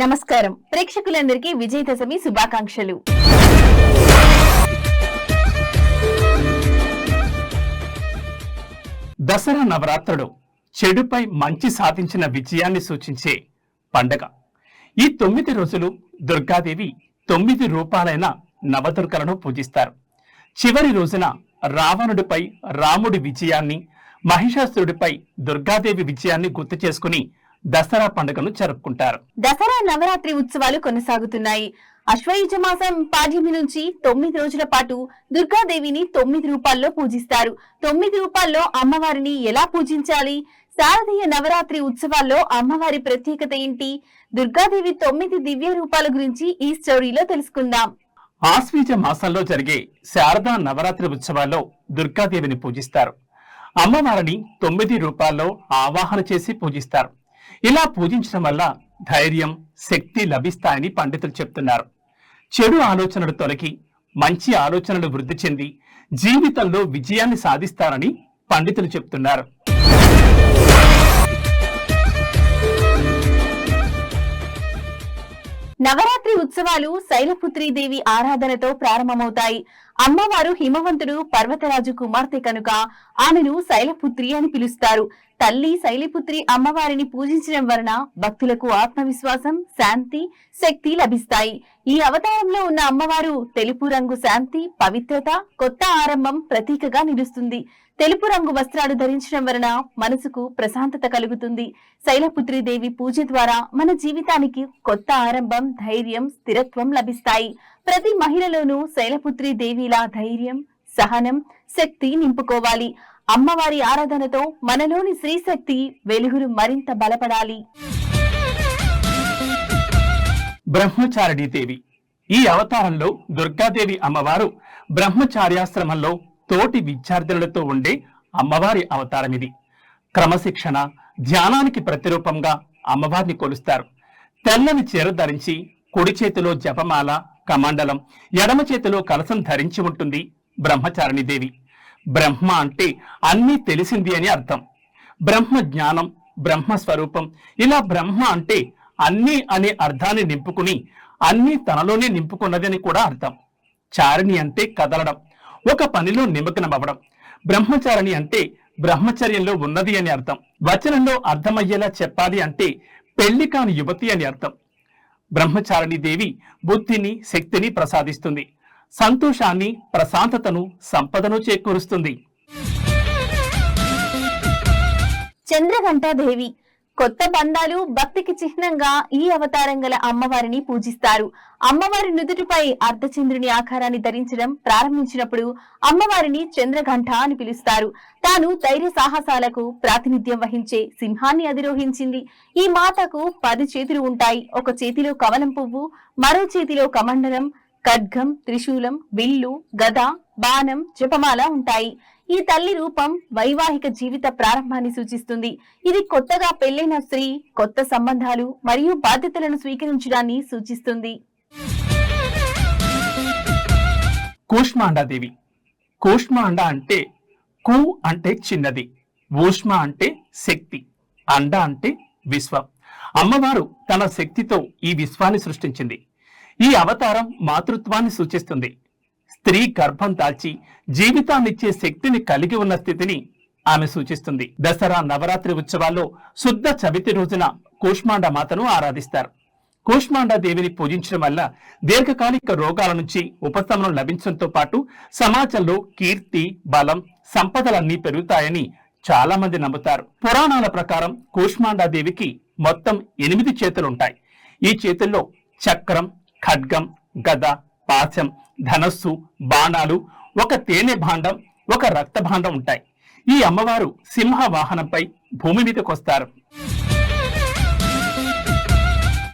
నమస్కారం ప్రేక్షకులందరికీ విజయదశమి శుభాకాంక్షలు. దసరా నవరాత్రులు చెడుపై మంచి సాధించిన విజయాన్ని సూచించే పండగ. ఈ 9 రోజులు దుర్గాదేవి 9 రూపాలైన నవదుర్గలను పూజిస్తారు. చివరి రోజున రావణుడిపై రాముడి విజయాన్ని, మహిషాసురుడిపై దుర్గాదేవి విజయాన్ని గుర్తు చేసుకుని దసరా పండుగను జరుపుకుంటారు. దసరా నవరాత్రి ఉత్సవాలు కొనసాగుతున్నాయి. అశ్వయుజ మాసం పాడ్యమి నుంచి 9 రోజుల పాటు దుర్గాదేవిని 9 రూపాల్లో పూజిస్తారు. 9 రూపాల్లో అమ్మవారిని ఎలా పూజించాలి? శారదీయ నవరాత్రి ఉత్సవాల్లో అమ్మవారి ప్రత్యేకత ఏంటి? దుర్గాదేవి 9 దివ్య రూపాల గురించి ఈ స్టోరీలో తెలుసుకుందాం. ఆశ్వీజ మాసంలో జరిగే శారదా నవరాత్రి ఉత్సవాల్లో దుర్గాదేవిని పూజిస్తారు. అమ్మవారిని 9 రూపాల్లో ఆవాహన చేసి పూజిస్తారు. ఇలా పూజించడం వల్ల ధైర్యం, శక్తి లభిస్తాయని పండితులు చెప్తున్నారు. చెడు ఆలోచనలు తొలగి మంచి ఆలోచనలు వృద్ధి చెంది జీవితంలో విజయాన్ని సాధిస్తారని పండితులు చెప్తున్నారు. నవరాత్రి ఉత్సవాలు శైలపుత్రీదేవి ఆరాధనతో ప్రారంభమవుతాయి. అమ్మవారు హిమవంతుడు పర్వతరాజు కుమార్తె కనుక ఆమెను శైలపుత్రి అని పిలుస్తారు. తల్లి శైలపుత్రి అమ్మవారిని పూజించడం వలన భక్తులకు ఆత్మవిశ్వాసం, శాంతి, శక్తి లభిస్తాయి. ఈ అవతారంలో ఉన్న అమ్మవారు తెలుపు రంగు శాంతి, పవిత్రత, కొత్త ఆరంభం ప్రతీకగా నిలుస్తుంది. తెలుపు రంగు వస్త్రాలు ధరించడం వలన మనసుకు ప్రశాంతత కలుగుతుంది. శైలపుత్రీదేవి పూజ ద్వారా మన జీవితానికి కొత్త ఆరంభం, ధైర్యం, స్థిరత్వం లభిస్తాయి. ప్రతి మహిళలోనూ శైలపుత్రీదేవిలా ధైర్యం, సహనం, శక్తి నింపుకోవాలి. అమ్మవారి ఆరాధనతో మనలోని శ్రీశక్తి వెలుగులు మరింత బలపడాలి. బ్రహ్మచారిణీ దేవి. ఈ అవతారంలో దుర్గాదేవి అమ్మవారు బ్రహ్మచార్యాశ్రమంలో తోటి విద్యార్థులతో ఉండే అమ్మవారి అవతారం ఇది. క్రమశిక్షణ, ధ్యానానికి ప్రతిరూపంగా అమ్మవారిని కొలుస్తారు. తెల్లని చీర ధరించి కుడి చేతిలో జపమాల, కమండలం, ఎడమ చేతిలో కలశం ధరించి ఉంటుంది బ్రహ్మచారిణీ దేవి. బ్రహ్మ అంటే అన్నీ తెలిసింది అని అర్థం. బ్రహ్మ జ్ఞానం, బ్రహ్మ స్వరూపం. ఇలా బ్రహ్మ అంటే అన్నీ అనే అర్థాన్ని నింపుకుని అన్నీ తనలోనే నింపుకున్నదని కూడా అర్థం. చారిణి అంటే కదలడం, ఒక పనిలో నిమగ్నమవ్వడం. బ్రహ్మచారిణి అంటే బ్రహ్మచర్యంలో ఉన్నది అని అర్థం. వచనంలో అర్థమయ్యేలా చెప్పాలి అంటే పెళ్లి కాని యువతి అని అర్థం. బ్రహ్మచారిణీ దేవి బుద్ధిని, శక్తిని ప్రసాదిస్తుంది. సంతోషాన్ని, ప్రశాంతతను, సంపదను చేకూరుస్తుంది. చంద్రఘంటాదేవి. కొత్త బంధాలు, భక్తికి చిహ్నంగా ఈ అవతారం గల అమ్మవారిని పూజిస్తారు. అమ్మవారి నుదుటిపై అర్ధచంద్రుని ఆకారాన్ని ధరించడం ప్రారంభించినప్పుడు అమ్మవారిని చంద్రఘంట అని పిలుస్తారు. తాను ధైర్య సాహసాలకు ప్రాతినిధ్యం వహించే సింహాన్ని అధిరోహించింది. ఈ మాతకు 10 చేతులు ఉంటాయి. ఒక చేతిలో కమలం పువ్వు, మరో చేతిలో కమండలం, ఖడ్గం, త్రిశూలం, విల్లు, గద, బాణం, జపమాల ఉంటాయి. ఈ తల్లి రూపం వైవాహిక జీవిత ప్రారంభాన్ని సూచిస్తుంది. ఇది కొత్తగా పెళ్లైన స్త్రీ కొత్త సంబంధాలు మరియు బాధ్యతలను స్వీకరించడాన్ని సూచిస్తుంది. కూష్మాండాదేవి. కూష్మాండ అంటే కు అంటే చిన్నది, ఊష్మ అంటే శక్తి, అండ అంటే విశ్వం. అమ్మవారు తన శక్తితో ఈ విశ్వాన్ని సృష్టించింది. ఈ అవతారం మాతృత్వాన్ని సూచిస్తుంది. స్త్రీ గర్భం దాల్చి జీవితాన్నిచ్చే శక్తిని కలిగి ఉన్న స్థితిని ఆమె సూచిస్తుంది. దసరా నవరాత్రి ఉత్సవాల్లో శుద్ధ చవితి రోజున కూష్మాండ మాతను ఆరాధిస్తారు. కూష్మాండ దేవిని పూజించడం వల్ల దీర్ఘకాలిక రోగాల నుంచి ఉపశమనం లభించడంతో పాటు సమాజంలో కీర్తి, బలం, సంపదలన్నీ పెరుగుతాయని చాలా మంది నమ్ముతారు. పురాణాల ప్రకారం కూష్మాండ దేవికి మొత్తం 8 చేతులుంటాయి. ఈ చేతుల్లో చక్రం, ఖడ్గం, గద, పాశం, ధనస్సు, బాణాలు, ఒక తేనె భాండం, ఒక రక్త భాండం ఉంటాయి. ఈ అమ్మవారు సింహ వాహనంపై భూమి మీదకి వస్తారు.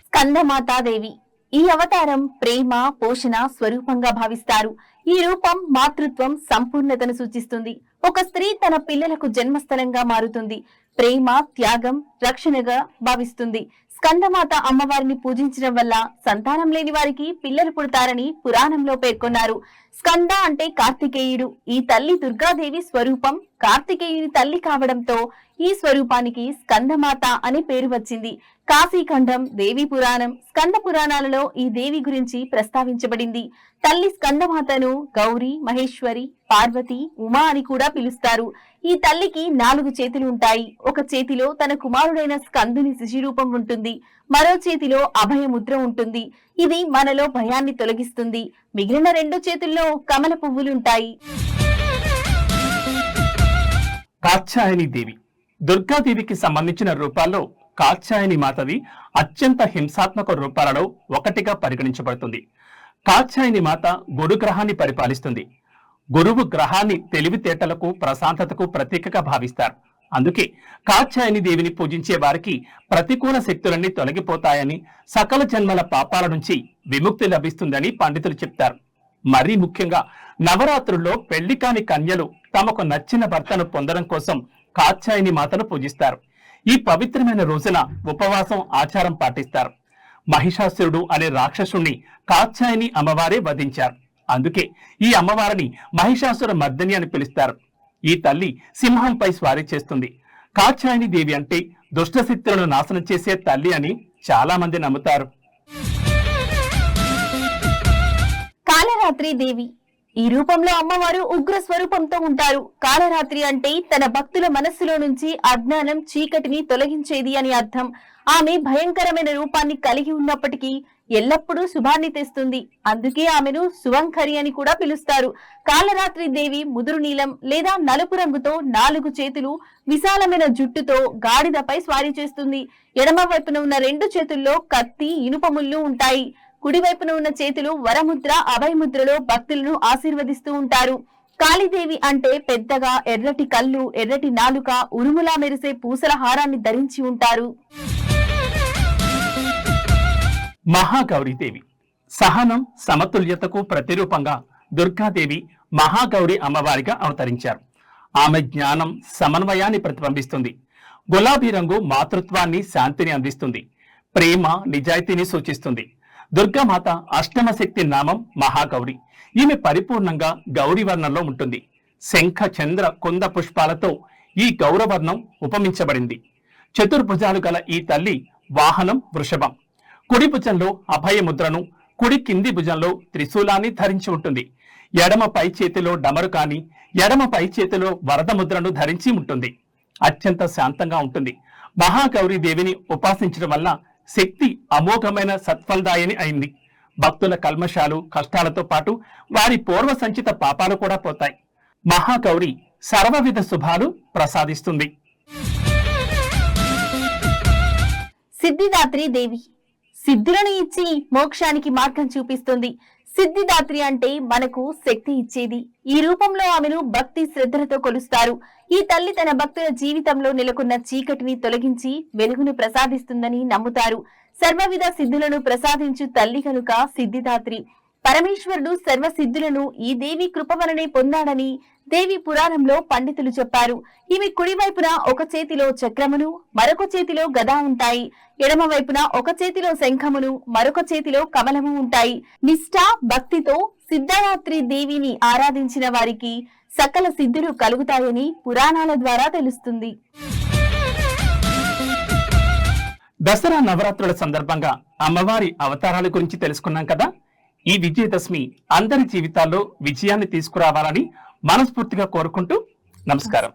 స్కందమాతాదేవి. ఈ అవతారం ప్రేమ, పోషణ స్వరూపంగా భావిస్తారు. ఈ రూపం మాతృత్వం, సంపూర్ణతను సూచిస్తుంది. ఒక స్త్రీ తన పిల్లలకు జన్మస్థలంగా మారుతుంది. ప్రేమ, త్యాగం, రక్షణగా భావిస్తుంది. స్కందమాత అమ్మవారిని పూజించడం వల్ల సంతానం లేని వారికి పిల్లలు పుడతారని పురాణంలో పేర్కొన్నారు. స్కంద అంటే కార్తికేయుడు. ఈ తల్లి దుర్గాదేవి స్వరూపం. కార్తికేయుని తల్లి కావడంతో ఈ స్వరూపానికి స్కందమాత అనే పేరు వచ్చింది. కాశీఖండం, దేవి పురాణం, స్కంద పురాణాలలో ఈ దేవి గురించి ప్రస్తావించబడింది. తల్లి స్కందమాతను గౌరీ, మహేశ్వరి, పార్వతి, ఉమా అని కూడా పిలుస్తారు. ఈ తల్లికి 4 చేతులు ఉంటాయి. ఒక చేతిలో తన కుమారుడైన స్కందుని శిశురూపం ఉంటుంది. మరో చేతిలో అభయముద్ర ఉంటుంది. ఇది మనలో భయాన్ని తొలగిస్తుంది. మిగిలిన 2 చేతుల్లో కమల పువ్వులుంటాయి. కాత్యాయని దేవి దుర్గాదేవికి సంబంధించిన రూపాల్లో కాత్యాయని మాతది అత్యంత హింసాత్మక రూపాలలో ఒకటిగా పరిగణించబడుతుంది. కాత్యాయని మాత గురు గ్రహాన్ని పరిపాలిస్తుంది. గురువు గ్రహాన్ని తెలివితేటలకు, ప్రశాంతతకు ప్రతీకగా భావిస్తారు. అందుకే కాత్యాయని దేవిని పూజించే వారికి ప్రతికూల శక్తులన్నీ తొలగిపోతాయని, సకల జన్మల పాపాల నుంచి విముక్తి లభిస్తుందని పండితులు చెప్తారు. మరీ ముఖ్యంగా నవరాత్రుల్లో పెళ్లి కాని కన్యలు తమకు నచ్చిన భర్తను పొందడం కోసం కాత్యాయని మాతను పూజిస్తారు. ఈ పవిత్రమైన రోజున ఉపవాసం, ఆచారం పాటిస్తారు. మహిషాసురుడు అనే రాక్షసుణ్ణి కాత్యాయని అమ్మవారే వధించారు. అందుకే ఈ అమ్మవారిని మహిషాసుర మర్దిని అని పిలుస్తారు. ఈ తల్లి సింహంపై స్వారీ చేస్తుంది. కాత్యాయని దేవి అంటే దుష్టశక్తులను నాశనం చేసే తల్లి అని చాలా మంది నమ్ముతారు. కాలరాత్రి దేవి ఈ రూపంలో అమ్మవారు ఉగ్ర స్వరూపంతో ఉంటారు. కాలరాత్రి అంటే తన భక్తుల మనస్సులో నుంచి అజ్ఞానం, చీకటిని తొలగించేది అని అర్థం. ఆమె భయంకరమైన రూపాన్ని కలిగి ఉన్నప్పటికీ ఎల్లప్పుడూ శుభాన్ని తెస్తుంది. అందుకే ఆమెను శుభంకరి అని కూడా పిలుస్తారు. కాలరాత్రి దేవి ముదురు నీలం లేదా నలుపు రంగుతో 4 చేతులు, విశాలమైన జుట్టుతో గాడిదపై స్వారీ చేస్తుంది. ఎడమ వైపున ఉన్న 2 చేతుల్లో కత్తి, ఇనుప ముళ్ళు ఉంటాయి. కుడివైపున ఉన్న చేతులు వరముద్ర, అభయముద్రలో భక్తులను ఆశీర్వదిస్తూ ఉంటారు. కాళీదేవి అంటే పెద్దగా ఎర్రటి కళ్ళు, ఎర్రటి నాలుక, ఉరుములా మెరిసే పూసల హారాన్ని ధరించి ఉంటారు. మహాగౌరీదేవి సహనం, సమతుల్యతకు ప్రతిరూపంగా దుర్గాదేవి మహాగౌరి అమ్మవారిగా అవతరించారు. ఆమె జ్ఞానం, సమన్వయాన్ని ప్రతిబింబిస్తుంది. గులాబీ రంగు మాతృత్వాన్ని, శాంతిని అందిస్తుంది. ప్రేమ, నిజాయితీని సూచిస్తుంది. దుర్గామాత అష్టమ శక్తి నామం మహాగౌరి. ఈమె పరిపూర్ణంగా గౌరీ వర్ణంలో ఉంటుంది. శంఖ, చంద్ర, కుంద పుష్పాలతో ఈ గౌరవర్ణం ఉపమించబడింది. చతుర్భుజాలు గల ఈ తల్లి వాహనం వృషభం. కుడి భుజంలో అభయముద్రను, కుడి కింది భుజంలో త్రిశూలాన్ని ధరించి ఉంటుంది. ఎడమ పై చేతిలో డమరుకాని, ఎడమ పై చేతిలో వరద ముద్రను ధరించి ఉంటుంది. అత్యంత శాంతంగా ఉంటుంది. మహాగౌరీ దేవిని ఉపాసించడం వల్ల శక్తి అమోఘమైన సత్ఫలదాయని అయింది. భక్తుల కల్మషాలు, కష్టాలతో పాటు వారి పూర్వ సంచిత పాపాలు కూడా పోతాయి. మహాగౌరి సర్వవిధ శుభాలు ప్రసాదిస్తుంది. సిద్ధిదాత్రి దేవి సిద్ధులను ఇచ్చి మోక్షానికి మార్గం చూపిస్తుంది. సిద్ధిదాత్రి అంటే మనకు శక్తి ఇచ్చేది. ఈ రూపంలో ఆమెను భక్తి శ్రద్ధలతో కొలుస్తారు. ఈ తల్లి తన భక్తుల జీవితంలో నెలకొన్న చీకటిని తొలగించి వెలుగును ప్రసాదిస్తుందని నమ్ముతారు. సర్వవిధ సిద్ధులను ప్రసాదించు తల్లి కనుక సిద్ధిదాత్రి. పరమేశ్వరుడు సర్వ సిద్ధులను ఈ దేవి కృప వలనే పొందాడని దేవి పురాణంలో పండితులు చెప్పారు. ఈమె కుడివైపున ఒక చేతిలో చక్రమును, మరొక చేతిలో గదా ఉంటాయి. ఎడమ వైపున ఒక చేతిలో శంఖమును, మరొక చేతిలో కమలము ఉంటాయి. నిష్ఠ, భక్తితో సిద్ధదాత్రి దేవిని ఆరాధించిన వారికి సకల సిద్ధులు కలుగుతాయని పురాణాల ద్వారా తెలుస్తుంది. దసరా నవరాత్రుల సందర్భంగా అమ్మవారి అవతారాల గురించి తెలుసుకున్నాం కదా. ఈ విజయదశమి అందరి జీవితాల్లో విజయాన్ని తీసుకురావాలని మనస్ఫూర్తిగా కోరుకుంటూ నమస్కారం.